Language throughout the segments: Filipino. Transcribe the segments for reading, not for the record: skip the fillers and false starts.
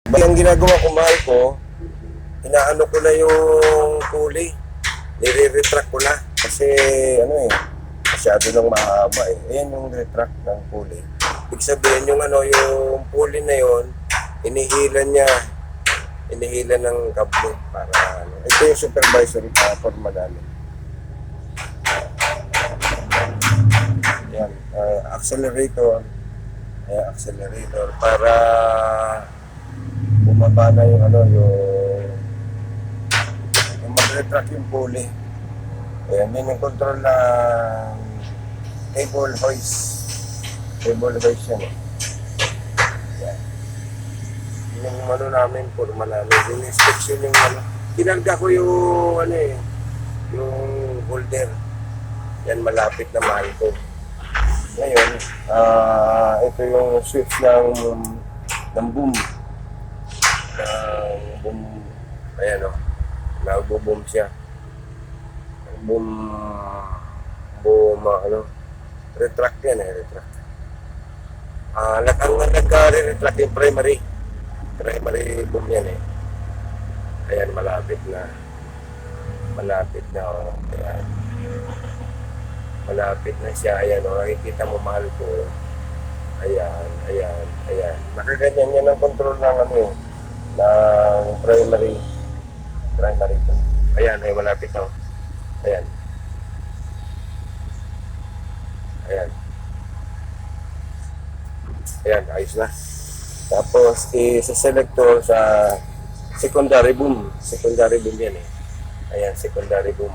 Ang ginagawa ko, mahal ko, inaano ko na yung pulley. Nire-retract ko na. Kasi, masyado lang mahaba eh. Ayan yung retract ng pulley. Ibig sabihin yung yung pulley na yon, inihila niya. Inihila ng kable para Ito yung supervisory forma namin. Yan, accelerator. Accelerator para bumaba na yung mag-retract yung pulley. Ayan, yun yung control ng cable hoist. Cable hoist yan eh. Yan. Yung namin, forma namin. Yung inspection yung kinarga ko yung yung holder. Yan, malapit na mahal ko. Ngayon, ito yung switch ng boom. Boom, ayan o. Nagbo-boom siya. Boom, retract yan eh, retract. Ang nagka-retract yung primary boom yan eh. Ayan, malapit na oh. Ayan. Malapit na siya, ayan o, nakikita mo mahal ko. Ayan. Nakaganyan yan ang control ng ng primary. Ayan, ay malapit na. Ayan. Ayan, ayos na. Tapos, sa selector sa secondary boom. Secondary boom yan eh. Ayan, secondary boom.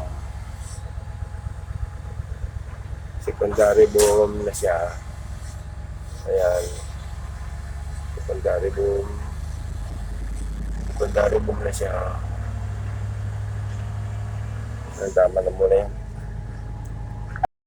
Secondary boom na siya. Ayan. Secondary boom. Secondary boom na siya. Tama na muna yan.